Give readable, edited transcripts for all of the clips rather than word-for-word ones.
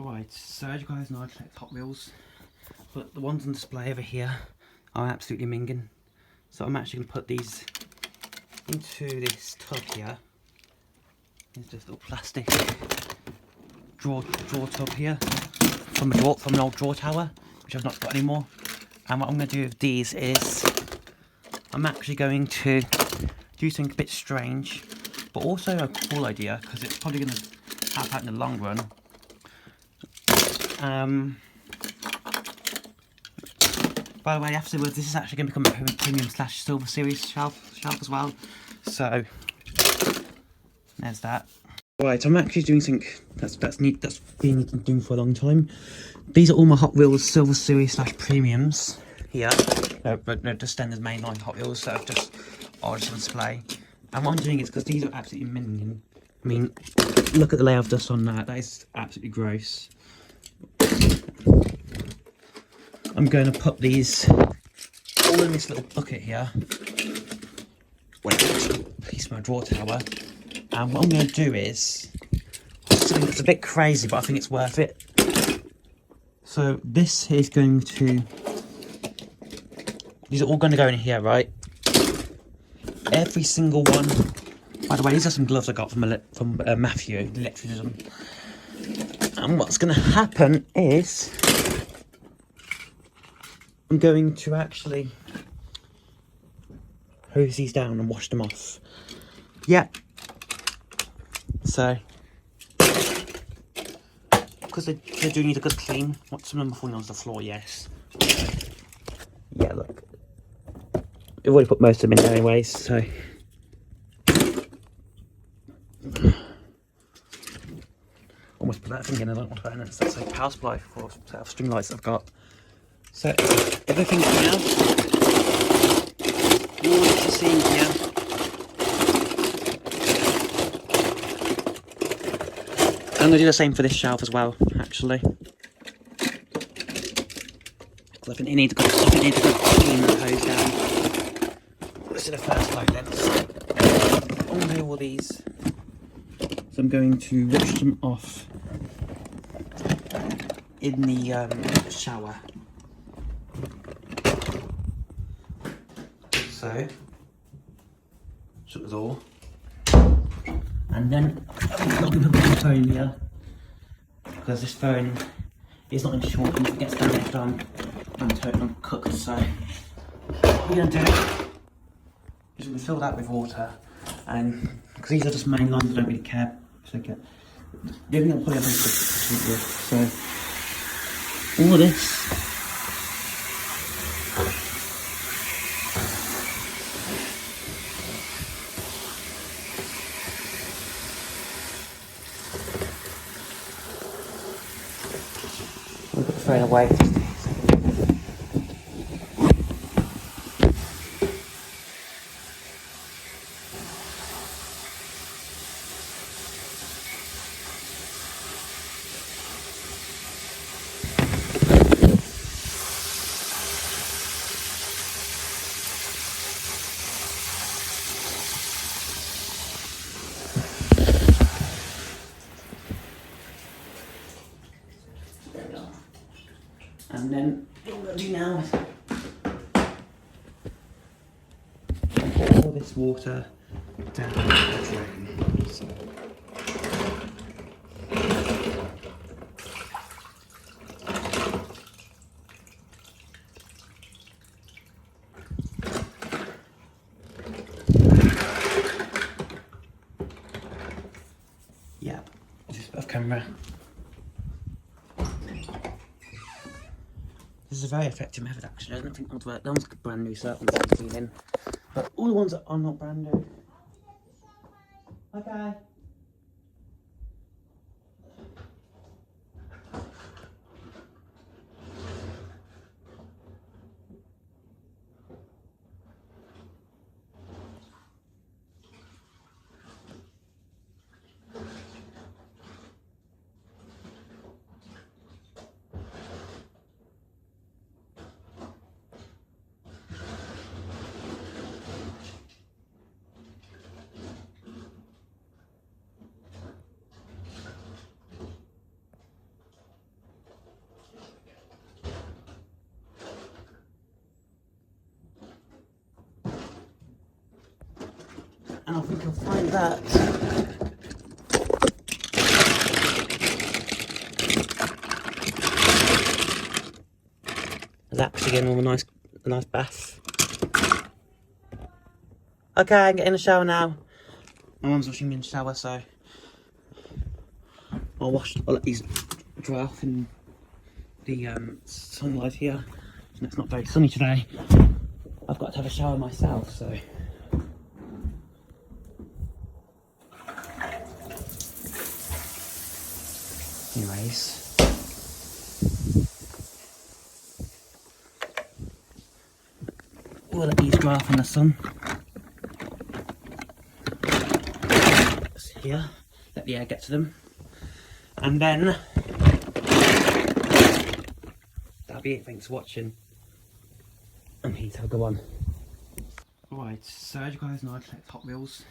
Right, so as you guys know, I collect Hot Wheels, but the ones on display over here are absolutely minging. So I'm actually going to put these into this tub here. It's just a little plastic drawer tub here from an old drawer tower, which I've not got anymore. And what I'm going to do with these is I'm actually going to do something a bit strange, but also a cool idea because it's probably going to help out in the long run. By the way, afterwards, this is actually going to become a premium / silver series shelf as well. So there's that. Right, I'm actually doing something that's been doing for a long time. These are all my Hot Wheels silver series / premiums here. But no, just standard mainline Hot Wheels that are just on display. And what I'm doing is because these are absolutely minging. I mean, look at the layer of dust on that. That is absolutely gross. I'm going to put these all in this little bucket here. Wait, piece of my drawer tower. And what I'm going to do is something that's a bit crazy, but I think it's worth it. So this is going to. These are all going to go in here, right? Every single one. By the way, these are some gloves I got from Matthew, Electricism. And what's going to happen is I'm going to actually hose these down and wash them off. Yeah. So, because they do need a good clean. What's some of them falling onto the floor? Yes. Yeah, look. I've already put most of them in there anyways, so. Almost put that thing in, I don't want to put in it. That's like power supply for a set of string lights I've got. So, everything's now. All you can see here. I'm going to do the same for this shelf as well, actually. Because I think you need to go clean the hose down. Let's do the first load then. So, I'll do all these. So I'm going to wash them off in the shower. So, shut the door. And then I'm going to put my phone here, because this phone is not insured, and if it gets damaged, I'm cooked. So what we're going to do is we're going to fill that with water, and because these are just main lines, I don't really care. So the only thing I'll probably have is so all of this. We'll put the phone away. And then what I'm going to do now is pour all this water down the drain. So. Yeah, just off camera. This is a very effective method actually. I don't think that one's brand new, so that one's cleaning. But all the ones that are not brand new. Okay. And I think you'll find that there's actually getting a nice bath. Okay, I'm getting in the shower now. My mum's washing me in the shower, so I'll let these dry off in the sunlight here. And it's not very sunny today. I've got to have a shower myself, so. Anyways. We'll let these dry off in the sun. Here, let the air get to them. And then that'll be it. Thanks for watching. And Heat, I'll go on. Alright, so as you guys know, I collect Hot Wheels,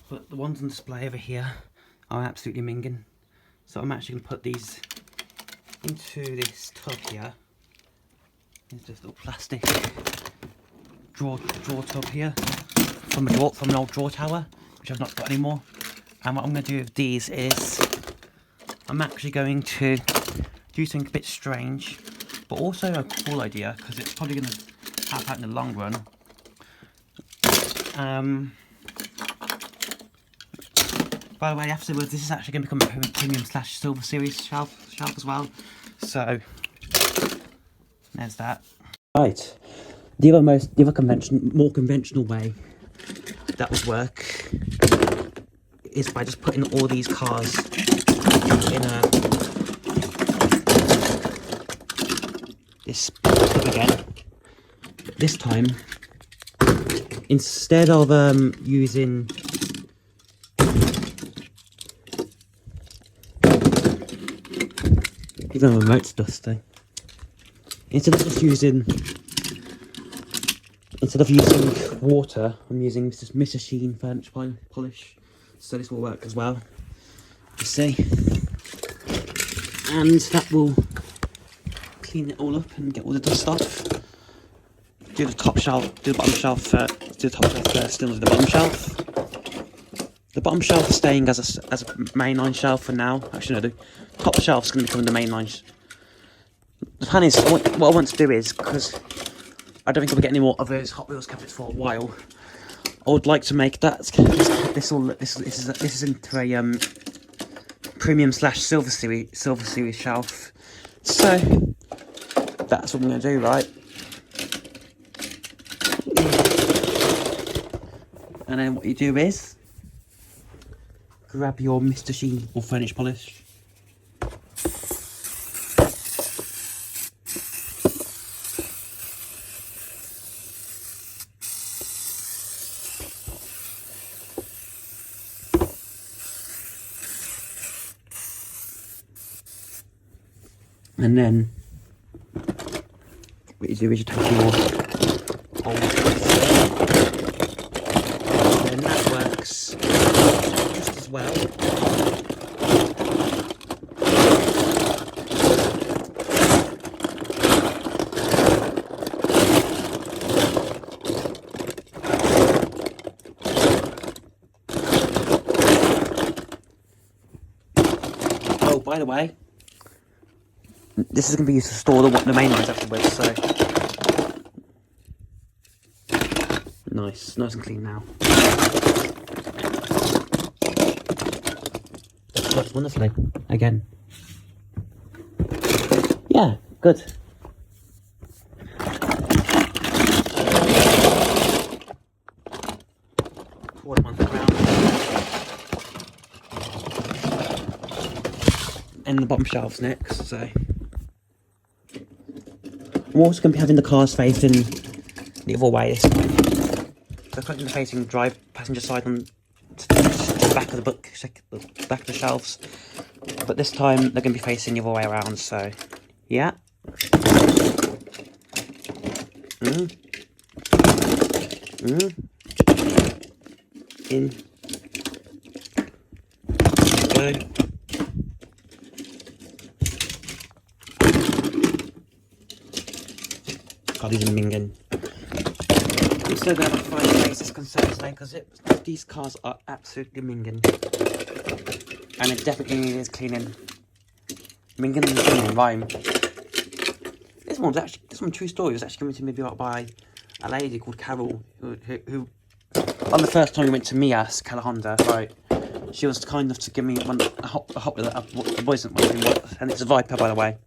but the ones on display over here are absolutely minging. So I'm actually going to put these into this tub here. It's just a little plastic drawer tub here from an old drawer tower, which I've not got anymore. And what I'm going to do with these is I'm actually going to do something a bit strange, but also a cool idea, because it's probably going to help out in the long run. By the way, afterwards, this is actually going to become a premium / silver series shelf as well. So there's that. Right, the other more conventional way that would work is by just putting all these cars in this tub again. This time, instead of using even the remote's dusty. Instead of using water, I'm using Mr. Sheen furniture polish. So this will work as well. You see, and that will clean it all up and get all the dust off. Do the top shelf, do the bottom shelf first. Do the top shelf first, then do the bottom shelf. The bottom shelf is staying as a mainline shelf for now. Actually, no, the top shelf is going to become the mainline. The plan is, what I want to do is, because I don't think I'll get any more of those Hot Wheels cabinets for a while, I would like to make that this is into a premium / silver series shelf. So that's what I'm going to do, right? And then what you do is grab your Mr. Sheen or furniture polish. And then what you do is you take your old and then that works just as well. Oh, by the way, this is going to be used to store the main lines afterwards, so nice and clean now. Works wonderfully again. Yeah, good. Pour them on the ground. And the bottom shelves next, so. I'm also going to be having the cars facing the other way this time. So I'm going to be facing the drive passenger side on to the back of the back of the shelves. But this time they're going to be facing the other way around, so yeah. In. Go. God, these are minging. I'm so glad my phone case is concerned today because it these cars are absolutely minging. And it definitely needs cleaning. Minging and cleaning rhyme. This one true story was actually given to me by a lady called Carol, who on the first time we went to Mias, Calahonda, right, she was kind enough to give me a hot wheel, a boys and it's a Viper, by the way.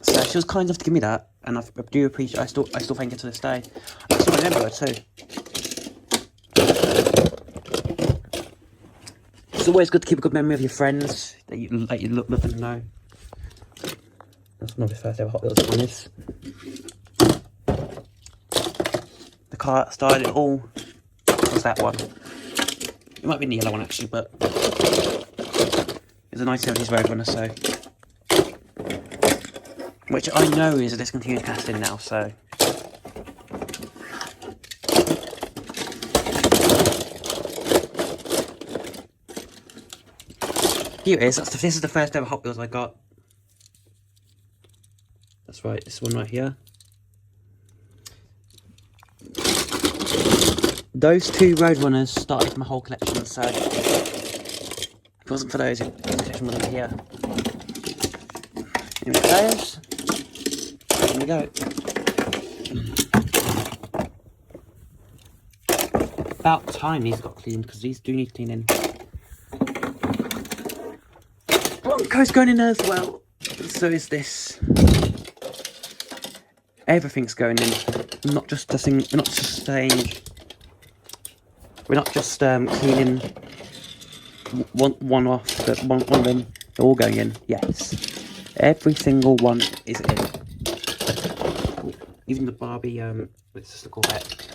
So she was kind enough to give me that, and I do appreciate. I still thank her to this day. I still remember her too. It's always good to keep a good memory of your friends that you love and know. That's not the first ever Hot Wheels one is. The car that started it all was that one. It might be the yellow one actually, but it's a 1970s Roadrunner, so. Which I know is a discontinued casting now, so. Here it is. This is the first ever Hot Wheels I got. That's right, this one right here. Those two Roadrunners started my whole collection, so if it wasn't for those, the collection wouldn't be here. Here it goes. There we go. About time these got cleaned, because these do need cleaning. Bronco's going in there as well. So is this. Everything's going in. Not just a thing. We're not just saying. We're not just cleaning one off, but one of them. They're all going in. Yes, every single one is in. Even the Barbie. It's just a Corvette.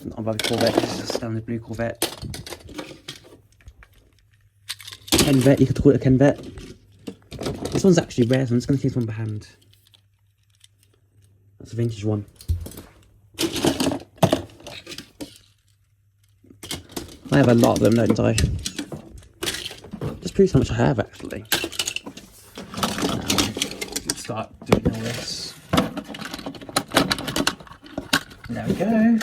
Not a Barbie Corvette. This is a standard blue Corvette. Kenvette. You could call it a Kenvette. This one's actually rare, so I'm just going to keep this one by hand. That's a vintage one. I have a lot of them, don't I? Just proves how much I have, actually. Let's start doing all this. There we go.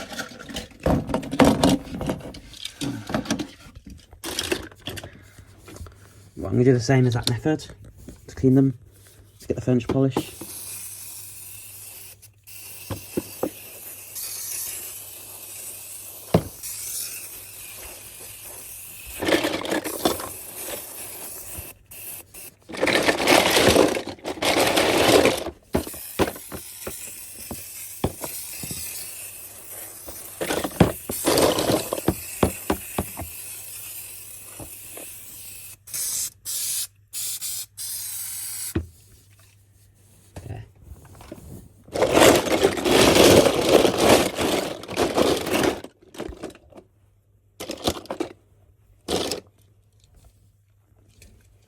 Well, I'm going to do the same as that method. To clean them, to get the furniture polish.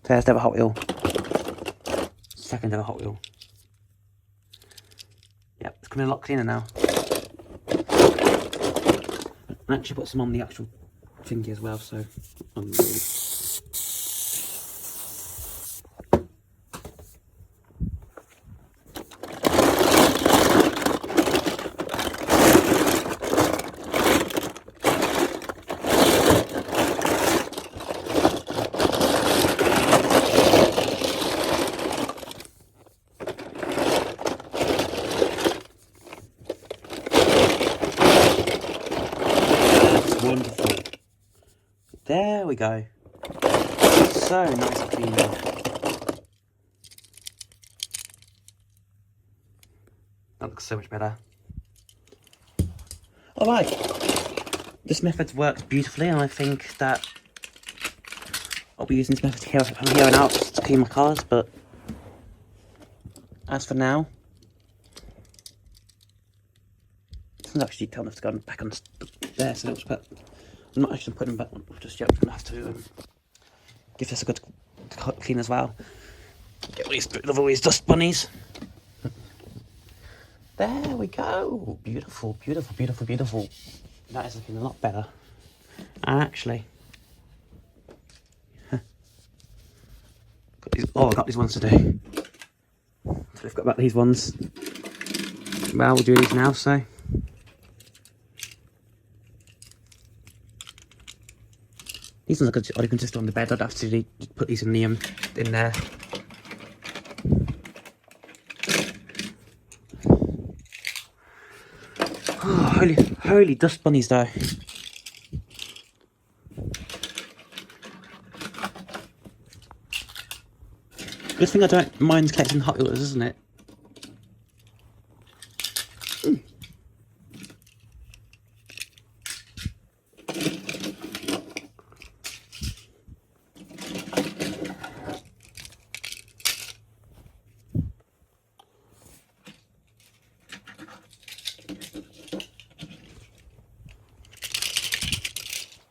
First ever Hot Wheel. Second ever Hot Wheel. Yep, it's coming a lot cleaner now. I actually put some on the actual thingy as well, so wonderful. There we go. So nice and clean now. That looks so much better. Alright. This method works beautifully, and I think that I'll be using this method from here on out to clean my cars, but as for now, this one's actually tall enough to go back on there, so but I'm not actually putting them back on just yet. I'm going to have to give this a good clean as well. Get rid of all these dust bunnies. There we go. Beautiful, beautiful, beautiful, beautiful. That is looking a lot better. And actually, I got these ones to do. So I've got about these ones. Well, we'll do these now, so. These ones I can just on the bed. I'd have to put these in there. Oh, holy dust bunnies though. Good thing I don't mind collecting Hot Wheels, isn't it?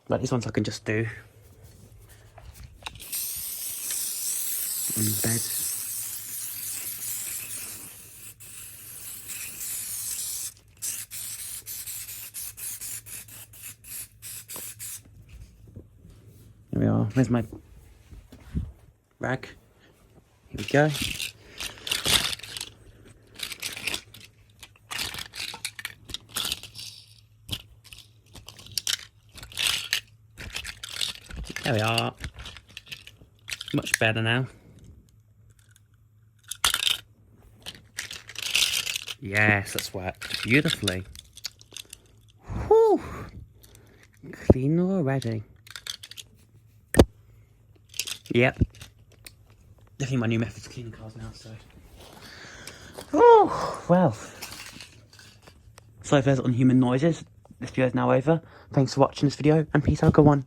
Like these ones I can just do on the bed. There we are. Where's my rag? Here we go. There we are. Much better now. Yes, that's worked beautifully. Whew. Clean already. Yep. Definitely my new method to cleaning cars now, so. Oh, well. Sorry for those unhuman noises. This video is now over. Thanks for watching this video, and peace out, go on.